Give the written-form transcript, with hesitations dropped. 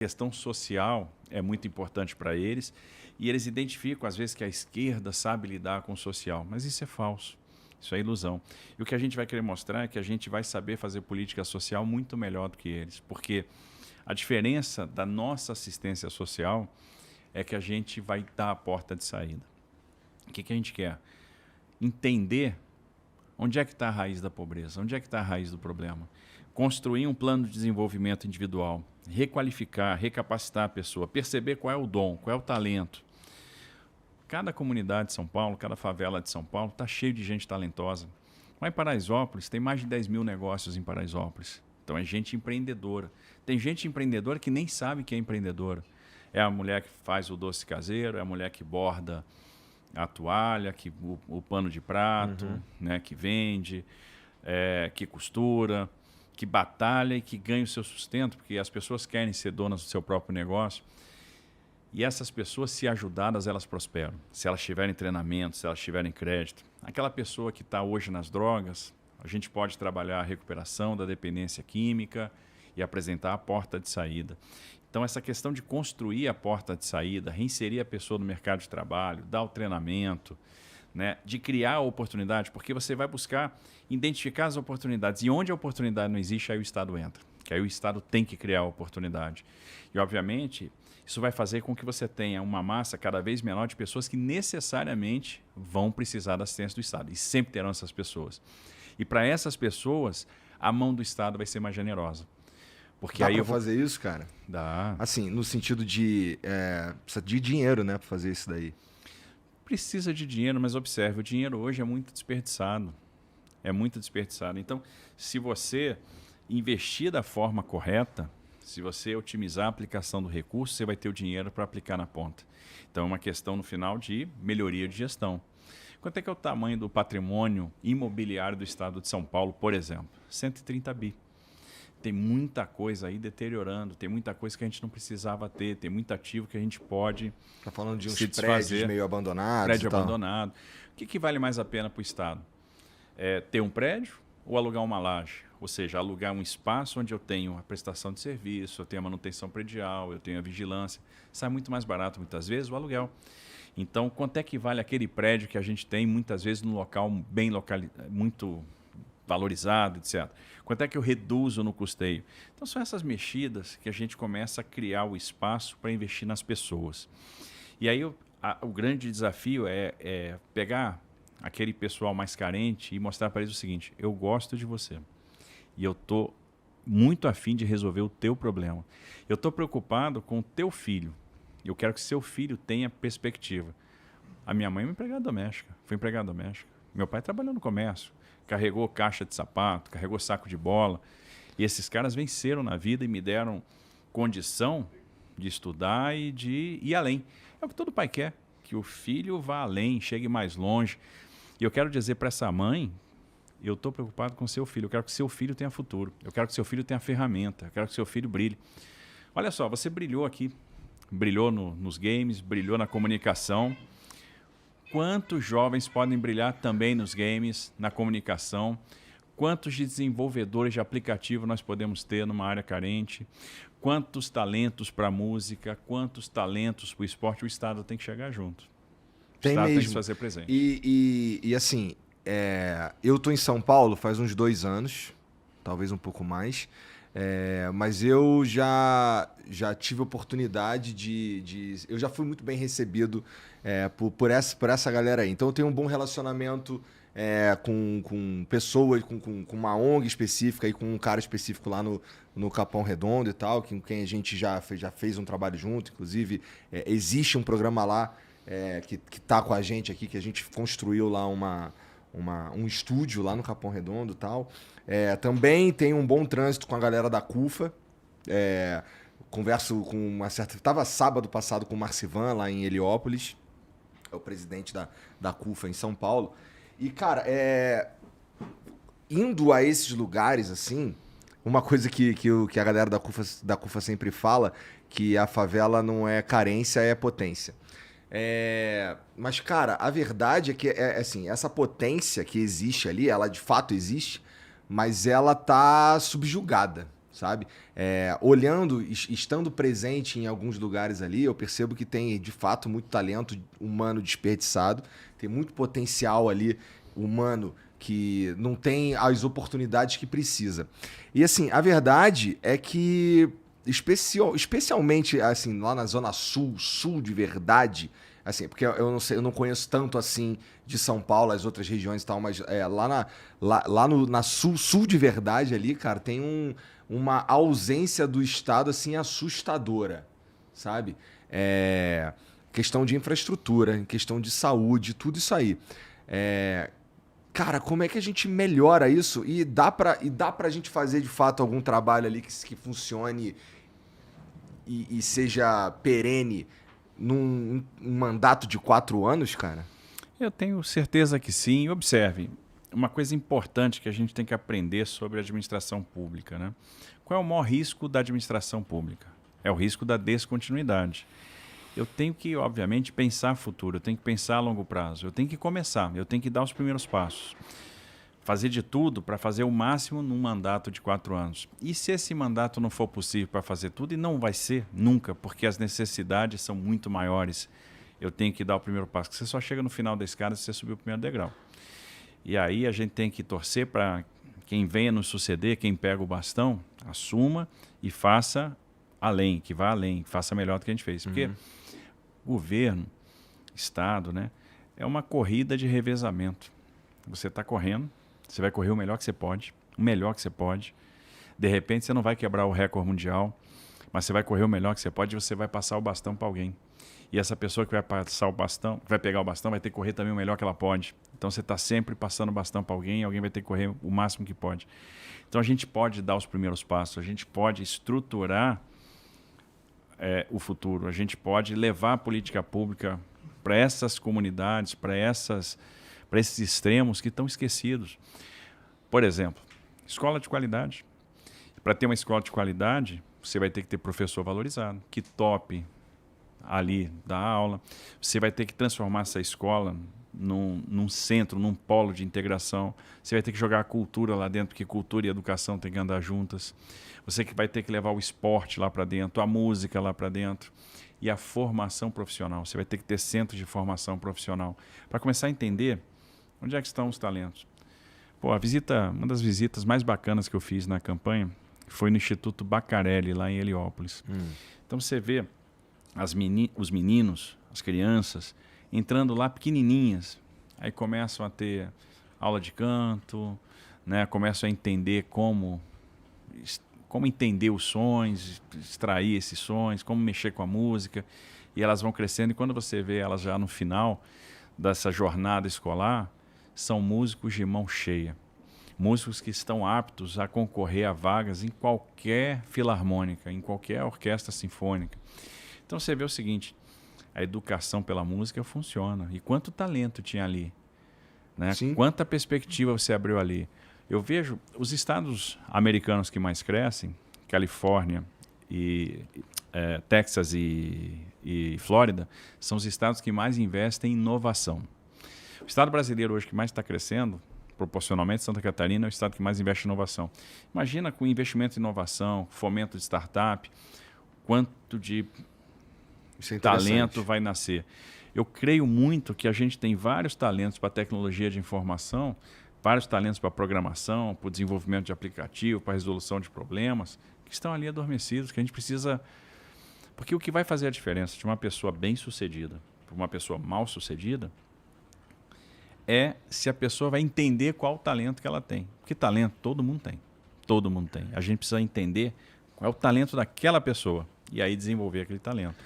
questão social é muito importante para eles e eles identificam, às vezes, que a esquerda sabe lidar com o social, mas isso é falso, isso é ilusão. E o que a gente vai querer mostrar é que a gente vai saber fazer política social muito melhor do que eles, porque a diferença da nossa assistência social é que a gente vai dar a porta de saída. O que a gente quer? Entender onde é que está a raiz da pobreza, onde é que está a raiz do problema. Construir um plano de desenvolvimento individual, requalificar, recapacitar a pessoa, perceber qual é o dom, qual é o talento. Cada comunidade de São Paulo, cada favela de São Paulo está cheio de gente talentosa. Lá em Paraisópolis, tem mais de 10 mil negócios em Paraisópolis. Então é gente empreendedora. Tem gente empreendedora que nem sabe que é empreendedora. É a mulher que faz o doce caseiro, é a mulher que borda a toalha, o pano de prato, né, que vende, que costura, que batalha e que ganha o seu sustento, porque as pessoas querem ser donas do seu próprio negócio. E essas pessoas, se ajudadas, elas prosperam. Se elas tiverem treinamento, se elas tiverem crédito. Aquela pessoa que está hoje nas drogas, a gente pode trabalhar a recuperação da dependência química e apresentar a porta de saída. Então, essa questão de construir a porta de saída, reinserir a pessoa no mercado de trabalho, dar o treinamento, né, de criar a oportunidade, porque você vai buscar identificar as oportunidades. E onde a oportunidade não existe, aí o Estado entra. Que aí o Estado tem que criar a oportunidade. E, obviamente, isso vai fazer com que você tenha uma massa cada vez menor de pessoas que necessariamente vão precisar da assistência do Estado. E sempre terão essas pessoas. E para essas pessoas, a mão do Estado vai ser mais generosa. Porque Dá aí pra fazer isso, cara? Dá. Assim, no sentido de... precisa de dinheiro, né, pra fazer isso daí. Precisa de dinheiro, mas observe, o dinheiro hoje é muito desperdiçado. É muito desperdiçado. Então, se você investir da forma correta, se você otimizar a aplicação do recurso, você vai ter o dinheiro para aplicar na ponta. Então, é uma questão, no final, de melhoria de gestão. Quanto é que é o tamanho do patrimônio imobiliário do estado de São Paulo, por exemplo? 130 bi. Tem muita coisa aí deteriorando, tem muita coisa que a gente não precisava ter, tem muito ativo que a gente pode Tá falando de uns se prédios desfazer, meio abandonados prédio e tal. abandonado. O que vale mais a pena para o Estado? Ter um prédio ou alugar uma laje? Ou seja, alugar um espaço onde eu tenho a prestação de serviço, eu tenho a manutenção predial, eu tenho a vigilância. Sai muito mais barato, muitas vezes, o aluguel. Então, quanto é que vale aquele prédio que a gente tem, muitas vezes, num local bem muito valorizado, etc. Quanto é que eu reduzo no custeio? Então, são essas mexidas que a gente começa a criar o espaço para investir nas pessoas. E aí, o grande desafio é pegar aquele pessoal mais carente e mostrar para eles o seguinte: eu gosto de você e eu estou muito afim de resolver o teu problema. Eu estou preocupado com o teu filho. Eu quero que seu filho tenha perspectiva. A minha mãe é uma empregada doméstica, foi empregada doméstica. Meu pai trabalhou no comércio, carregou caixa de sapato, carregou saco de bola. E esses caras venceram na vida e me deram condição de estudar e de ir além. É o que todo pai quer, que o filho vá além, chegue mais longe. E eu quero dizer para essa mãe, eu estou preocupado com seu filho, eu quero que seu filho tenha futuro, eu quero que seu filho tenha ferramenta, eu quero que seu filho brilhe. Olha só, você brilhou aqui, brilhou nos games, brilhou na comunicação. Quantos jovens podem brilhar também nos games, na comunicação? Quantos desenvolvedores de aplicativo nós podemos ter numa área carente? Quantos talentos para a música? Quantos talentos para o esporte? O Estado tem que chegar junto. O Tem Estado mesmo. tem que fazer presente. E assim, eu tô em São Paulo faz uns 2 anos, talvez um pouco mais. Mas eu já tive oportunidade eu já fui muito bem recebido por essa galera aí. Então eu tenho um bom relacionamento com pessoas, com uma ONG específica e com um cara específico lá no Capão Redondo e tal, com quem a gente já fez um trabalho junto. Inclusive, existe um programa lá que tá com a gente aqui, que a gente construiu lá um estúdio lá no Capão Redondo e tal. Também tem um bom trânsito com a galera da CUFA. Converso com uma certa... Estava sábado passado com o Marcivan lá em Heliópolis, é o presidente da CUFA em São Paulo. E, cara, indo a esses lugares, assim, uma coisa que a galera da CUFA sempre fala, que a favela não é carência, é potência. Mas, cara, a verdade é que assim, essa potência que existe ali, ela de fato existe, mas ela tá subjugada. sabe? Olhando, estando presente em alguns lugares ali, eu percebo que tem, de fato, muito talento humano desperdiçado, tem muito potencial ali humano que não tem as oportunidades que precisa. E assim, a verdade é que, especialmente assim, lá na Zona Sul, sul de verdade, assim, porque eu não sei, eu não conheço tanto assim de São Paulo, as outras regiões e tal, mas lá na sul, sul de verdade ali, cara, tem uma ausência do Estado assim assustadora, sabe? Questão de infraestrutura, questão de saúde, tudo isso aí. Cara, como é que a gente melhora isso e dá pra gente fazer de fato algum trabalho ali que funcione e seja perene num mandato de 4 anos, cara? Eu tenho certeza que sim. E observe, uma coisa importante que a gente tem que aprender sobre a administração pública, né? Qual é o maior risco da administração pública? É o risco da descontinuidade. Eu tenho que, obviamente, pensar futuro, eu tenho que pensar a longo prazo, eu tenho que começar, eu tenho que dar os primeiros passos. Fazer de tudo para fazer o máximo num mandato de 4 anos. E se esse mandato não for possível para fazer tudo, e não vai ser nunca, porque as necessidades são muito maiores, eu tenho que dar o primeiro passo. Você só chega no final da escada se você subir o primeiro degrau. E aí a gente tem que torcer para quem venha nos suceder, quem pega o bastão, assuma e faça além, que vá além, faça melhor do que a gente fez. Porque governo, Estado, né, é uma corrida de revezamento. Você está correndo, você vai correr o melhor que você pode, o melhor que você pode. De repente você não vai quebrar o recorde mundial, mas você vai correr o melhor que você pode e você vai passar o bastão para alguém. E essa pessoa que vai passar o bastão, vai pegar o bastão, vai ter que correr também o melhor que ela pode. Então você está sempre passando o bastão para alguém e alguém vai ter que correr o máximo que pode. Então a gente pode dar os primeiros passos, a gente pode estruturar o futuro, a gente pode levar a política pública para essas comunidades, para esses extremos que estão esquecidos. Por exemplo, escola de qualidade. Para ter uma escola de qualidade, você vai ter que ter professor valorizado, que tope ali da aula. Você vai ter que transformar essa escola num centro, num polo de integração. Você vai ter que jogar a cultura lá dentro, porque cultura e educação têm que andar juntas. Você que vai ter que levar o esporte lá para dentro, a música lá para dentro e a formação profissional. Você vai ter que ter centros de formação profissional para começar a entender onde é que estão os talentos. Pô, uma das visitas mais bacanas que eu fiz na campanha foi no Instituto Bacarelli, lá em Heliópolis. Então você vê os meninos, as crianças, entrando lá pequenininhas. Aí começam a ter aula de canto, né? Começam a entender como entender os sons, extrair esses sons, como mexer com a música. E elas vão crescendo. E quando você vê elas já no final dessa jornada escolar, são músicos de mão cheia. Músicos que estão aptos a concorrer a vagas em qualquer filarmônica, em qualquer orquestra sinfônica. Então você vê o seguinte, a educação pela música funciona. E quanto talento tinha ali, né? Quanta perspectiva você abriu ali. Eu vejo os estados americanos que mais crescem, Califórnia, Texas e Flórida, são os estados que mais investem em inovação. O estado brasileiro hoje que mais está crescendo, proporcionalmente, Santa Catarina é o estado que mais investe em inovação. Imagina com investimento em inovação, fomento de startup, quanto de talento vai nascer. Eu creio muito que a gente tem vários talentos para tecnologia de informação, vários talentos para programação, para o desenvolvimento de aplicativo, para a resolução de problemas, que estão ali adormecidos, que a gente precisa... Porque o que vai fazer a diferença de uma pessoa bem-sucedida para uma pessoa mal-sucedida é se a pessoa vai entender qual o talento que ela tem. Porque talento todo mundo tem. Todo mundo tem. A gente precisa entender qual é o talento daquela pessoa e aí desenvolver aquele talento.